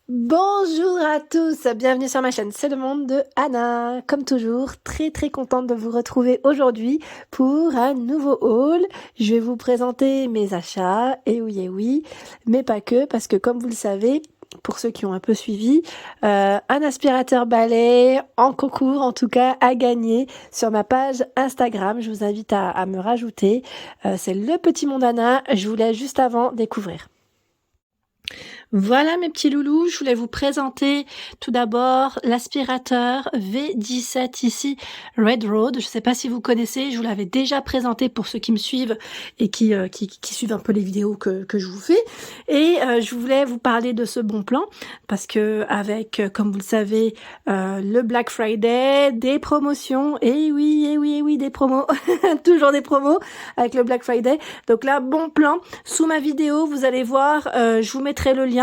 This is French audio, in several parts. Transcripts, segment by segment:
Bonjour à tous, bienvenue sur ma chaîne, c'est le monde de Anna. Comme toujours, très contente de vous retrouver aujourd'hui pour un nouveau haul. Je vais vous présenter mes achats, et oui, mais pas que, parce que comme vous le savez, pour ceux qui ont un peu suivi, un aspirateur balai en concours, en tout cas, à gagner sur ma page Instagram. Je vous invite à me rajouter. C'est le petit monde Anna, je vous laisse juste avant découvrir. Voilà mes petits loulous, je voulais vous présenter tout d'abord l'aspirateur V17 ici, Red Road. Je ne sais pas si vous connaissez, je vous l'avais déjà présenté pour ceux qui me suivent et qui suivent un peu les vidéos que je vous fais. Et je voulais vous parler de ce bon plan parce que avec, comme vous le savez, le Black Friday, des promotions, et oui, des promos, toujours des promos avec le Black Friday. Donc là, bon plan, sous ma vidéo, vous allez voir, je vous mettrai le lien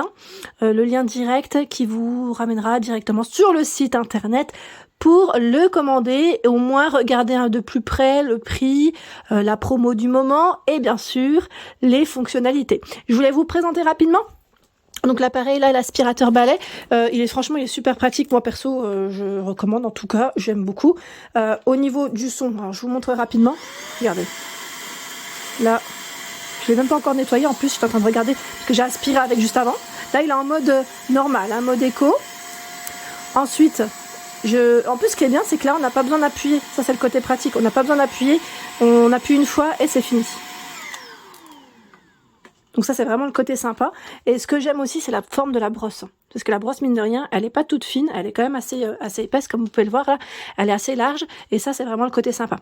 direct qui vous ramènera directement sur le site internet pour le commander et au moins regarder de plus près le prix, la promo du moment et bien sûr les fonctionnalités. Je voulais vous présenter rapidement. Donc l'appareil là, l'aspirateur balai, il est super pratique. Moi perso, je recommande en tout cas, j'aime beaucoup. Au niveau du son, alors je vous montre rapidement. Regardez. Là, je l'ai même pas encore nettoyé. En plus, je suis en train de regarder parce que j'ai aspiré avec juste avant. Là, il est en mode normal, un mode éco. Ensuite, en plus, ce qui est bien, c'est que là, on n'a pas besoin d'appuyer. Ça, c'est le côté pratique. On n'a pas besoin d'appuyer. On appuie une fois et c'est fini. Donc ça, c'est vraiment le côté sympa. Et ce que j'aime aussi, c'est la forme de la brosse. Parce que la brosse, mine de rien, elle n'est pas toute fine. Elle est quand même assez épaisse, comme vous pouvez le voir là. Elle est assez large. Et ça, c'est vraiment le côté sympa.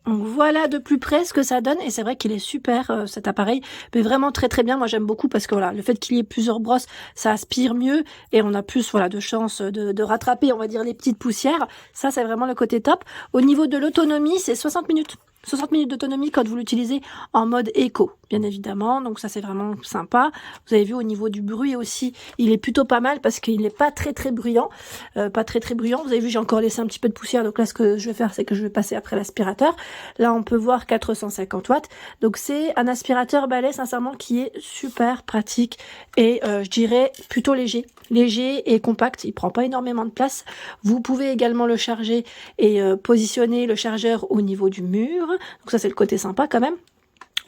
Donc voilà de plus près ce que ça donne et c'est vrai qu'il est super cet appareil, mais vraiment très bien. Moi j'aime beaucoup parce que voilà, le fait qu'il y ait plusieurs brosses, ça aspire mieux et on a plus voilà de chances de rattraper, on va dire, les petites poussières. Ça c'est vraiment le côté top. Au niveau de l'autonomie, c'est 60 minutes. 60 minutes d'autonomie quand vous l'utilisez en mode éco, bien évidemment. Donc ça, c'est vraiment sympa. Vous avez vu au niveau du bruit aussi, il est plutôt pas mal parce qu'il n'est pas très bruyant. Pas très bruyant. Vous avez vu, j'ai encore laissé un petit peu de poussière. Donc là, ce que je vais faire, c'est que je vais passer après l'aspirateur. Là, on peut voir 450 watts. Donc c'est un aspirateur balai, sincèrement, qui est super pratique et je dirais plutôt léger. Léger et compact. Il prend pas énormément de place. Vous pouvez également le charger et positionner le chargeur au niveau du mur. Donc ça, c'est le côté sympa quand même.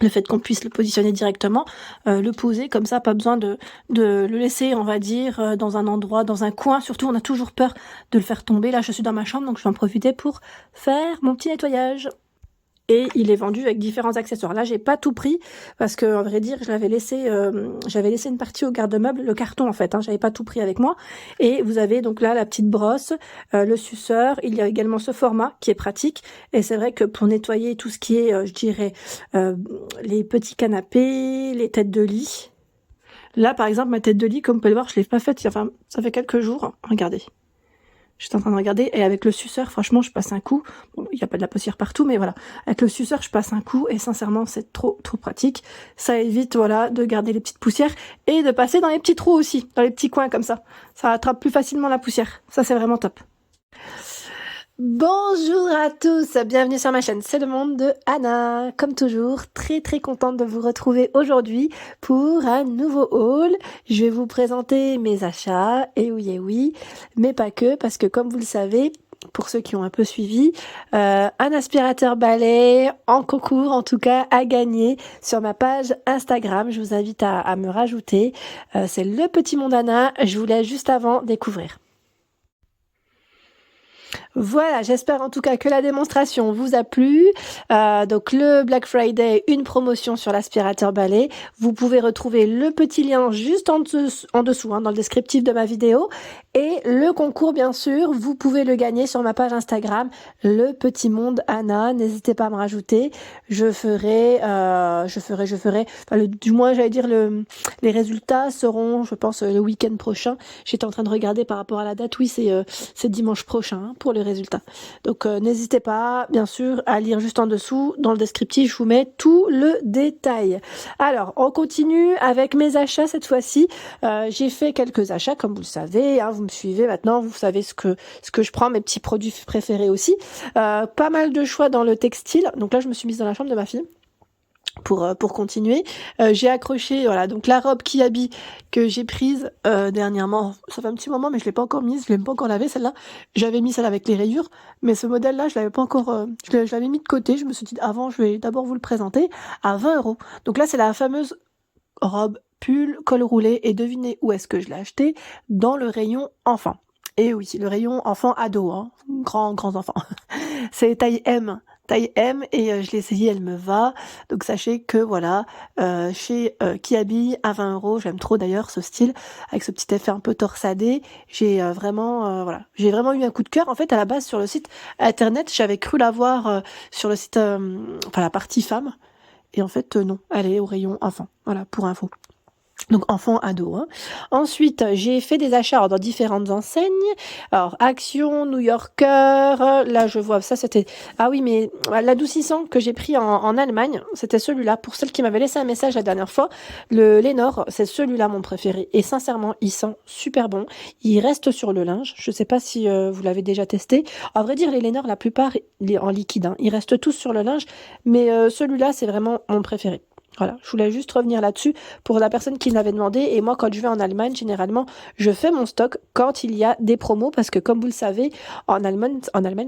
Le fait qu'on puisse le positionner directement, le poser comme ça, pas besoin de le laisser, on va dire, dans un endroit, dans un coin. Surtout, on a toujours peur de le faire tomber. Là, je suis dans ma chambre, donc je vais en profiter pour faire mon petit nettoyage. Et il est vendu avec différents accessoires. Là, j'ai pas tout pris parce que, à vrai dire, j'avais laissé une partie au garde-meuble, le carton en fait. J'avais pas tout pris avec moi. Et vous avez donc là la petite brosse, le suceur. Il y a également ce format qui est pratique. Et c'est vrai que pour nettoyer tout ce qui est, je dirais, les petits canapés, les têtes de lit. Là, par exemple, ma tête de lit, comme vous pouvez le voir, je l'ai pas faite. Enfin, ça fait quelques jours. Regardez. J'étais en train de regarder et avec le suceur, franchement, je passe un coup. Bon, il n'y a pas de la poussière partout, mais voilà. Avec le suceur, je passe un coup et sincèrement, c'est trop pratique. Ça évite, voilà, de garder les petites poussières et de passer dans les petits trous aussi, dans les petits coins comme ça. Ça attrape plus facilement la poussière. Ça, c'est vraiment top. Bonjour à tous, bienvenue sur ma chaîne, c'est le monde de Anna. Comme toujours, très contente de vous retrouver aujourd'hui pour un nouveau haul. Je vais vous présenter mes achats, et oui, mais pas que, parce que comme vous le savez, pour ceux qui ont un peu suivi, un aspirateur balai en concours, en tout cas à gagner sur ma page Instagram. Je vous invite à me rajouter. C'est le petit monde Anna, je vous laisse juste avant découvrir. Voilà, j'espère en tout cas que la démonstration vous a plu. Donc le Black Friday, une promotion sur l'aspirateur balai. Vous pouvez retrouver le petit lien juste en dessous dans le descriptif de ma vidéo. Et le concours, bien sûr, vous pouvez le gagner sur ma page Instagram, le petit monde Anna. N'hésitez pas à me rajouter. Je ferai, du moins j'allais dire les résultats seront, je pense, le week-end prochain. J'étais en train de regarder par rapport à la date. Oui, c'est dimanche prochain pour les résultats. Donc n'hésitez pas, bien sûr, à lire juste en dessous. Dans le descriptif, je vous mets tout le détail. Alors, on continue avec mes achats cette fois-ci. J'ai fait quelques achats, comme vous le savez. Vous me suivez maintenant, vous savez ce que je prends, mes petits produits préférés aussi. Pas mal de choix dans le textile. Donc là, je me suis mise dans la chambre de ma fille. pour continuer. J'ai accroché, voilà, donc la robe Kiabi que j'ai prise dernièrement. Ça fait un petit moment, mais je l'ai pas encore mise, je l'ai pas encore lavée celle-là. J'avais mis celle avec les rayures, mais ce modèle-là, je l'avais pas encore, je l'avais mis de côté. Je me suis dit, avant, je vais d'abord vous le présenter à 20 €. Donc là, c'est la fameuse robe pull col roulé, et devinez où est-ce que je l'ai acheté? Dans le rayon enfant. Et oui, le rayon enfant ado, hein, grands enfants. C'est taille M, et je l'ai essayé, elle me va. Donc sachez que voilà, chez Kiabi à 20 €, j'aime trop d'ailleurs ce style, avec ce petit effet un peu torsadé. J'ai voilà, j'ai vraiment eu un coup de cœur. En fait, à la base, sur le site internet, j'avais cru la voir sur le site, enfin la partie femme, et en fait non, elle est au rayon enfant. Voilà, pour info. Donc enfant, ado, hein. Ensuite, j'ai fait des achats dans différentes enseignes. Alors Action, New Yorker, là je vois, ça c'était... Ah oui, mais l'adoucissant que j'ai pris en Allemagne, c'était celui-là. Pour celle qui m'avait laissé un message la dernière fois, le Lénore, c'est celui-là mon préféré. Et sincèrement, il sent super bon. Il reste sur le linge. Je sais pas si vous l'avez déjà testé. À vrai dire, les Lénore, la plupart, en liquide, hein. Ils restent tous sur le linge. Mais celui-là, c'est vraiment mon préféré. Voilà, je voulais juste revenir là-dessus pour la personne qui m'avait demandé. Et moi, quand je vais en Allemagne, généralement, je fais mon stock quand il y a des promos, parce que comme vous le savez, en Allemagne,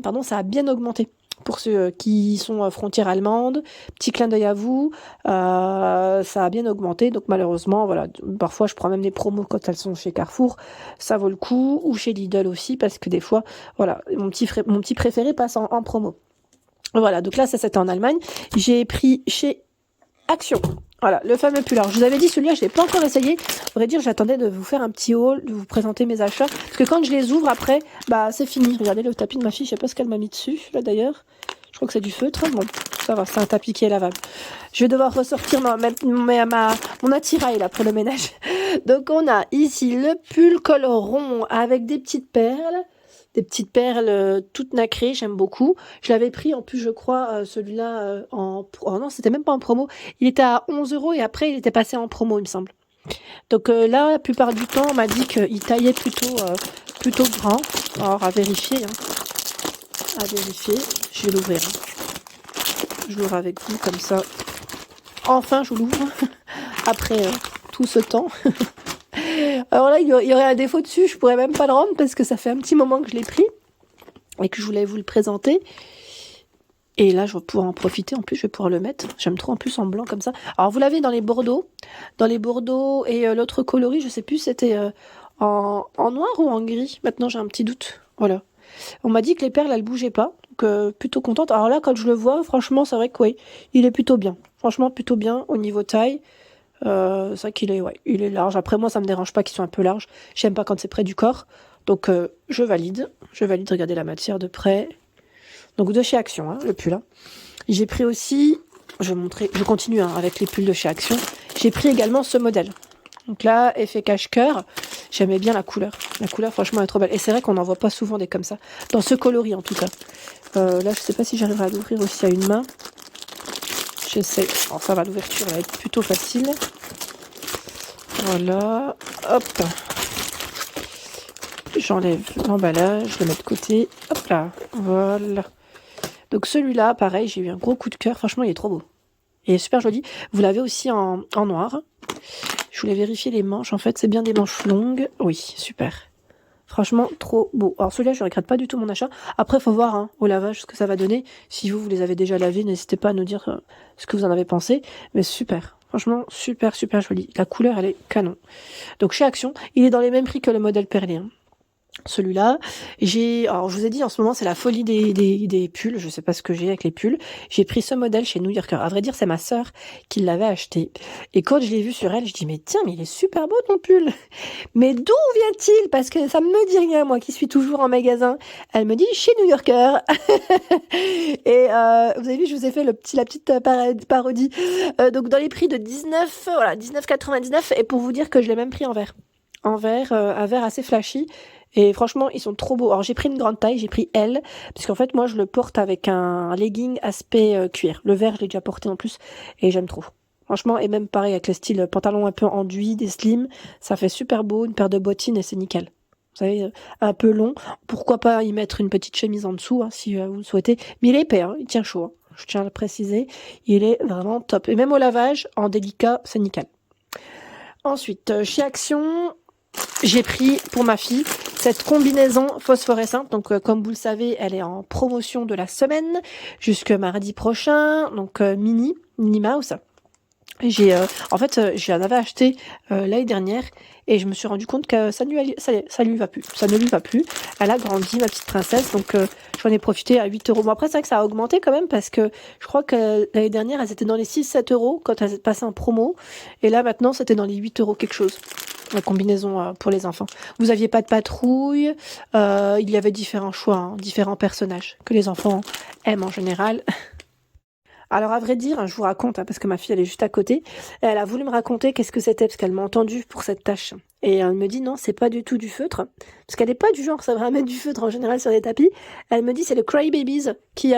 pardon, ça a bien augmenté. Pour ceux qui sont frontière allemande, petit clin d'œil à vous, ça a bien augmenté. Donc malheureusement, voilà, parfois je prends même des promos quand elles sont chez Carrefour, ça vaut le coup, ou chez Lidl aussi, parce que des fois, voilà, mon petit préféré passe en promo. Voilà, donc là, ça c'était en Allemagne. J'ai pris chez Action. Voilà, le fameux pull. Alors, je vous avais dit, celui-là, je l'ai pas encore essayé. À vrai dire, j'attendais de vous faire un petit haul, de vous présenter mes achats. Parce que quand je les ouvre après, bah, c'est fini. Regardez le tapis de ma fille, je sais pas ce qu'elle m'a mis dessus, là, d'ailleurs. Je crois que c'est du feutre. Bon, ça va, c'est un tapis qui est lavable. Je vais devoir ressortir mon attirail, là, pour le ménage. Donc, on a ici le pull col rond avec des petites perles. Des petites perles toutes nacrées, j'aime beaucoup. Je l'avais pris en plus, je crois, celui-là oh non, c'était même pas en promo. Il était à 11 € et après il était passé en promo, il me semble. Donc là, la plupart du temps, on m'a dit qu'il taillait plutôt grand. Alors à vérifier, hein. À vérifier. Je vais l'ouvrir, hein. Je l'ouvre avec vous comme ça. Enfin, je l'ouvre après tout ce temps. Alors là, il y aurait un défaut dessus, je pourrais même pas le rendre parce que ça fait un petit moment que je l'ai pris et que je voulais vous le présenter. Et là, je vais pouvoir en profiter. En plus, je vais pouvoir le mettre. J'aime trop en plus en blanc comme ça. Alors, vous l'avez dans les bordeaux. Dans les bordeaux et l'autre coloris, je sais plus, c'était en noir ou en gris. Maintenant, j'ai un petit doute. Voilà. On m'a dit que les perles, elles bougeaient pas. Donc, plutôt contente. Alors là, quand je le vois, franchement, c'est vrai que oui, il est plutôt bien. Franchement, plutôt bien au niveau taille. C'est vrai qu'il est, ouais, il est large. Après, moi, ça me dérange pas qu'il soit un peu large. J'aime pas quand c'est près du corps. Donc, je valide. Regardez la matière de près. Donc, de chez Action, hein, le pull. Hein. J'ai pris aussi, je continue hein, avec les pulls de chez Action. J'ai pris également ce modèle. Donc là, effet cache-cœur. J'aimais bien la couleur. La couleur, franchement, elle est trop belle. Et c'est vrai qu'on n'en voit pas souvent des comme ça. Dans ce coloris, en tout cas. Là, je sais pas si j'arriverai à l'ouvrir aussi à une main. J'essaie. Alors, ça va, l'ouverture va être plutôt facile. Voilà. Hop. J'enlève l'emballage, je le mets de côté. Hop là. Voilà. Donc celui-là, pareil, j'ai eu un gros coup de cœur. Franchement, il est trop beau. Il est super joli. Vous l'avez aussi en noir. Je voulais vérifier les manches. En fait, c'est bien des manches longues. Oui, super. Franchement, trop beau. Alors celui-là, je ne regrette pas du tout mon achat. Après, il faut voir hein, au lavage ce que ça va donner. Si vous les avez déjà lavés, n'hésitez pas à nous dire ce que vous en avez pensé. Mais super. Franchement, super joli. La couleur, elle est canon. Donc chez Action, il est dans les mêmes prix que le modèle perlé. Hein. Celui-là, alors je vous ai dit en ce moment c'est la folie des pulls, je sais pas ce que j'ai avec les pulls. J'ai pris ce modèle chez New Yorker. À vrai dire, c'est ma sœur qui l'avait acheté. Et quand je l'ai vu sur elle, je dis mais tiens, mais il est super beau ton pull. Mais d'où vient-il? Parce que ça me dit rien, moi qui suis toujours en magasin. Elle me dit chez New Yorker. Et vous avez vu, je vous ai fait la petite parodie. Donc dans les prix de 19,99. Et pour vous dire que je l'ai même pris en vert. Un verre assez flashy. Et franchement, ils sont trop beaux. Alors, j'ai pris une grande taille, j'ai pris L, parce qu'en fait, moi, je le porte avec un legging aspect cuir. Le vert, je l'ai déjà porté en plus, et j'aime trop. Franchement, et même pareil avec le style pantalon un peu enduit, des slims, ça fait super beau, une paire de bottines et c'est nickel. Vous savez, un peu long. Pourquoi pas y mettre une petite chemise en dessous, hein, si vous le souhaitez. Mais il est épais, hein, il tient chaud. Hein. je tiens à le préciser, il est vraiment top. Et même au lavage, en délicat, c'est nickel. Ensuite, chez Action, j'ai pris pour ma fille cette combinaison phosphorescente. Donc, comme vous le savez, elle est en promotion de la semaine jusque mardi prochain. Donc, Minnie Mouse. J'en avais acheté l'année dernière et je me suis rendu compte que ça ne lui va plus. Ça ne lui va plus. Elle a grandi, ma petite princesse, donc j'en ai profité à 8 euros. Bon, après, c'est vrai que ça a augmenté quand même parce que je crois que l'année dernière, elles étaient dans les 6-7 euros quand elles étaient passées en promo. Et là, maintenant, c'était dans les 8 euros quelque chose. La combinaison pour les enfants. Vous aviez pas de patrouille. Il y avait différents choix, hein, différents personnages que les enfants aiment en général. Alors à vrai dire, je vous raconte, parce que ma fille elle est juste à côté, elle a voulu me raconter qu'est-ce que c'était, parce qu'elle m'a entendu pour cette tâche. Et elle me dit non, c'est pas du tout du feutre, parce qu'elle n'est pas du genre, ça va mettre du feutre en général sur les tapis. Elle me dit c'est le Cry Babies qui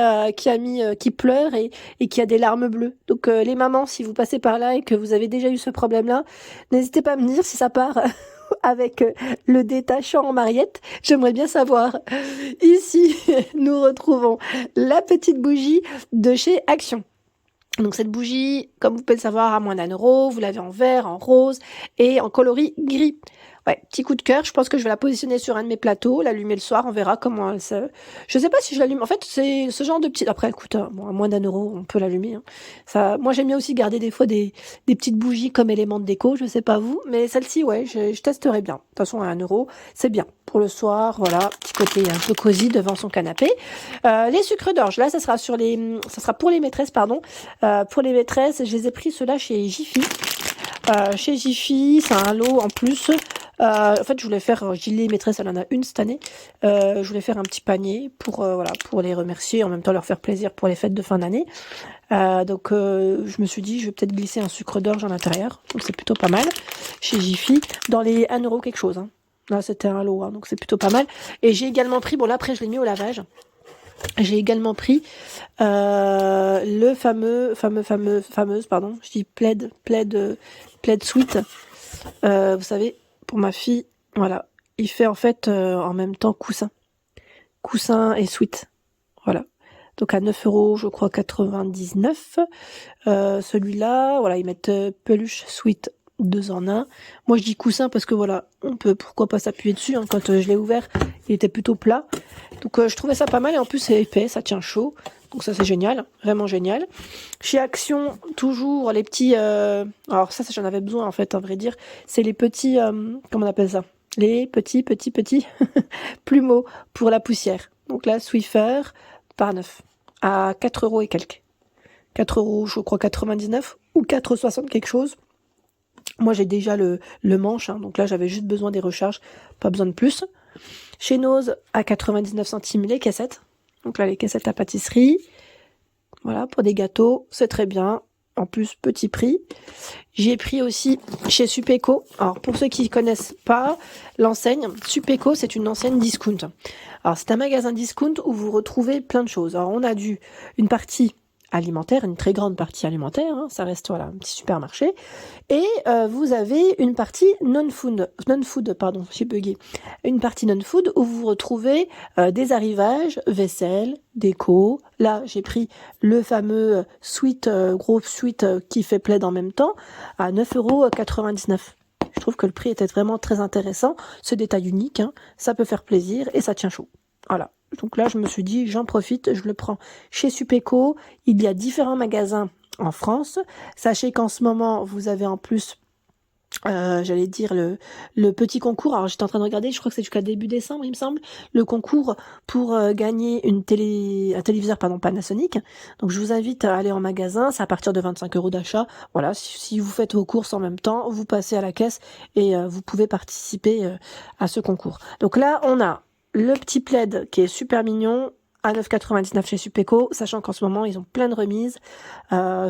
pleure et qui a des larmes bleues. Donc les mamans, si vous passez par là et que vous avez déjà eu ce problème-là, n'hésitez pas à me dire si ça part avec le détachant en Mariette. J'aimerais bien savoir. Ici, nous retrouvons la petite bougie de chez Action. Donc cette bougie, comme vous pouvez le savoir, à moins d'1 €, vous l'avez en vert, en rose et en coloris gris. Ouais, petit coup de cœur, je pense que je vais la positionner sur un de mes plateaux, l'allumer le soir, on verra comment elle se... Je sais pas si je l'allume, en fait c'est ce genre de petit... Après écoute, bon, à moins d'1 €, on peut l'allumer. Hein. Ça... Moi j'aime bien aussi garder des fois des petites bougies comme élément de déco, je sais pas vous, mais celle-ci ouais, je testerai bien. De toute façon à 1 €, c'est bien. Pour le soir, voilà, petit côté un peu cosy devant son canapé. Les sucres d'orge, là ça sera pour les maîtresses, pardon. Pour les maîtresses, je les ai pris ceux-là chez Jiffy. Chez Jiffy, c'est un lot en plus. En fait, je voulais faire, Gilles maîtresse, elle en a une cette année. Je voulais faire un petit panier pour les remercier, en même temps leur faire plaisir pour les fêtes de fin d'année. Donc, je me suis dit, je vais peut-être glisser un sucre d'orge à l'intérieur. Donc, c'est plutôt pas mal. Chez Jiffy, dans les 1 € quelque chose. Hein. Là, c'était un lot, hein, donc c'est plutôt pas mal. Et j'ai également pris, bon là après, je l'ai mis au lavage. J'ai également pris le fameuse, pardon, je dis plaid sweet. Vous savez, pour ma fille, voilà, il fait en fait en même temps coussin et sweat, voilà. Donc à 9 €, je crois 99. Celui-là, voilà, ils mettent peluche sweet 2 en 1. Moi je dis coussin parce que voilà, on peut pourquoi pas s'appuyer dessus. Hein. Quand je l'ai ouvert, il était plutôt plat. Donc je trouvais ça pas mal et en plus c'est épais, ça tient chaud. Donc ça c'est génial, vraiment génial. Chez Action, toujours les petits... Alors ça j'en avais besoin en fait, à vrai dire. C'est les petits... comment on appelle ça? Les petits plumeaux pour la poussière. Donc là, Swiffer par 9 à 4 € et quelques. 4 €, je crois 99 ou 4,60 quelque chose. Moi j'ai déjà le manche, hein, donc là j'avais juste besoin des recharges, pas besoin de plus. Chez Nose, à 99 centimes les caissettes. Donc là les caissettes à pâtisserie. Voilà, pour des gâteaux, c'est très bien. En plus, petit prix. J'ai pris aussi chez Supeco. Alors pour ceux qui ne connaissent pas l'enseigne, Supeco c'est une enseigne discount. Alors c'est un magasin discount où vous retrouvez plein de choses. Alors on a une partie alimentaire, une très grande partie alimentaire, hein, ça reste voilà un petit supermarché, et vous avez une partie non-food, j'ai bugué, une partie non-food où vous retrouvez des arrivages, vaisselle, déco. Là j'ai pris le fameux gros sweat qui fait plaid en même temps à 9,99 €. Je trouve que le prix était vraiment très intéressant, ce détail unique, hein, ça peut faire plaisir et ça tient chaud. Voilà. Donc là, je me suis dit, j'en profite, je le prends chez Supeco. Il y a différents magasins en France. Sachez qu'en ce moment, vous avez en plus, j'allais dire, le petit concours. Alors, j'étais en train de regarder, je crois que c'est jusqu'à début décembre, il me semble, le concours pour gagner un téléviseur Panasonic. Donc, je vous invite à aller en magasin. C'est à partir de 25 € d'achat. Voilà, si vous faites vos courses en même temps, vous passez à la caisse et vous pouvez participer à ce concours. Donc là, on a le petit plaid qui est super mignon à 9,99 chez Supeco, sachant qu'en ce moment ils ont plein de remises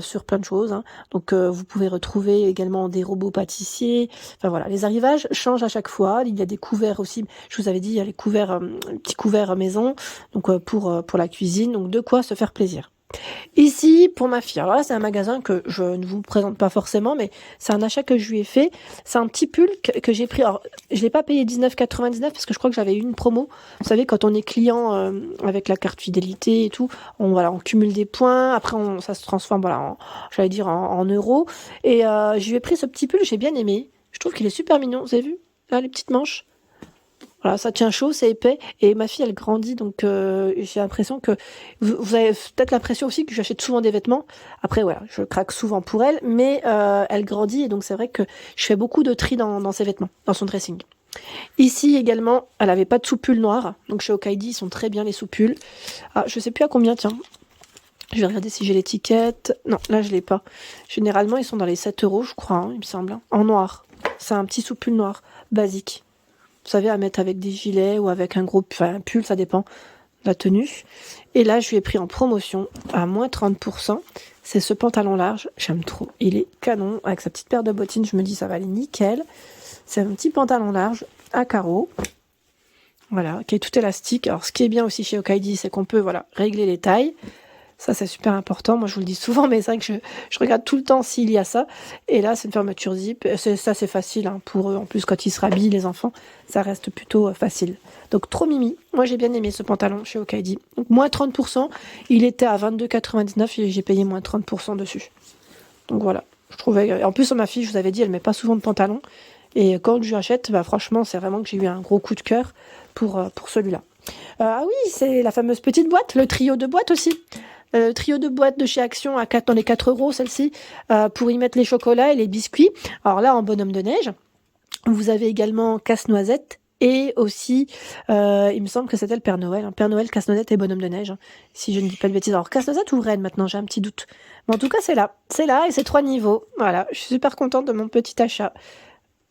sur plein de choses. Hein. Donc vous pouvez retrouver également des robots pâtissiers. Enfin voilà, les arrivages changent à chaque fois. Il y a des couverts aussi. Je vous avais dit, il y a les couverts, petits couverts maison, donc pour la cuisine. Donc de quoi se faire plaisir. Ici, pour ma fille, alors là, c'est un magasin que je ne vous présente pas forcément, mais c'est un achat que je lui ai fait. C'est un petit pull que j'ai pris. Alors, je l'ai pas payé 19,99 parce que je crois que j'avais eu une promo. Vous savez, quand on est client avec la carte fidélité et tout, on cumule des points. Après, ça se transforme, j'allais dire en euros. Et je lui ai pris ce petit pull, j'ai bien aimé. Je trouve qu'il est super mignon. Vous avez vu? Là, les petites manches. Voilà, ça tient chaud, c'est épais. Et ma fille, elle grandit, donc j'ai l'impression que... Vous avez peut-être l'impression aussi que j'achète souvent des vêtements. Après, voilà, je craque souvent pour elle, mais elle grandit, et donc c'est vrai que je fais beaucoup de tri dans ses vêtements, dans son dressing. Ici également, elle avait pas de sous-pull noir, donc chez Okaidi, ils sont très bien les sous-pulls. Ah, je sais plus à combien, tiens. Je vais regarder si j'ai l'étiquette. Non, là, je l'ai pas. Généralement, ils sont dans les 7 euros, je crois, il me semble. En noir. C'est un petit sous-pull noir, basique. Vous savez, à mettre avec des gilets ou avec un un pull, ça dépend de la tenue. Et là, je lui ai pris en promotion à moins 30%. C'est ce pantalon large, j'aime trop. Il est canon, avec sa petite paire de bottines, je me dis ça va aller nickel. C'est un petit pantalon large à carreaux. Voilà, qui est tout élastique. Alors, ce qui est bien aussi chez Okaidi, c'est qu'on peut régler les tailles. Ça, c'est super important. Moi, je vous le dis souvent, mais c'est vrai que je regarde tout le temps s'il y a ça. Et là, c'est une fermeture zip. Ça, c'est facile pour eux. En plus, quand ils se rhabillent, les enfants, ça reste plutôt facile. Donc, trop mimi. Moi, j'ai bien aimé ce pantalon chez Okaidi. Donc, moins 30%. Il était à 22,99 et j'ai payé moins 30% dessus. Donc, voilà. Je trouvais... En plus, ma fille, je vous avais dit, elle met pas souvent de pantalon. Et quand je lui achète, franchement, c'est vraiment que j'ai eu un gros coup de cœur pour celui-là. Ah oui, c'est la fameuse petite boîte, le trio de boîtes aussi. Trio de boîtes de chez Action dans les 4 euros, celle-ci, pour y mettre les chocolats et les biscuits. Alors là, en bonhomme de neige, vous avez également casse-noisette et aussi, il me semble que c'était le Père Noël. Père Noël, casse-noisette et bonhomme de neige, si je ne dis pas de bêtises. Alors casse-noisette ou reine maintenant, j'ai un petit doute. Mais en tout cas, c'est là et c'est 3 niveaux. Voilà, je suis super contente de mon petit achat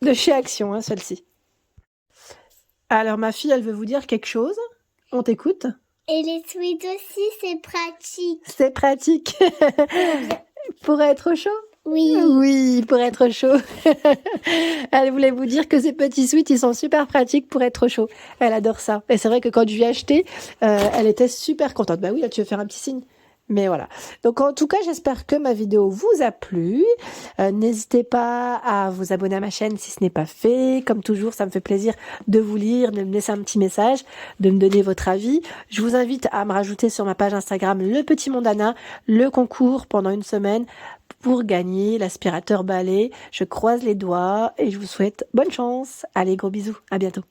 de chez Action, celle-ci. Alors ma fille, elle veut vous dire quelque chose. On t'écoute. Et les sweets aussi, c'est pratique. C'est pratique. Pour être chaud? Oui. Oui, pour être chaud. Elle voulait vous dire que ces petits sweets, ils sont super pratiques pour être chaud. Elle adore ça. Et c'est vrai que quand je lui ai acheté, elle était super contente. Bah oui, là, tu veux faire un petit signe. Mais voilà. Donc en tout cas, j'espère que ma vidéo vous a plu. N'hésitez pas à vous abonner à ma chaîne si ce n'est pas fait. Comme toujours, ça me fait plaisir de vous lire, de me laisser un petit message, de me donner votre avis. Je vous invite à me rajouter sur ma page Instagram Le Petit Mondana, le concours pendant une semaine pour gagner l'aspirateur balai. Je croise les doigts et je vous souhaite bonne chance. Allez, gros bisous. À bientôt.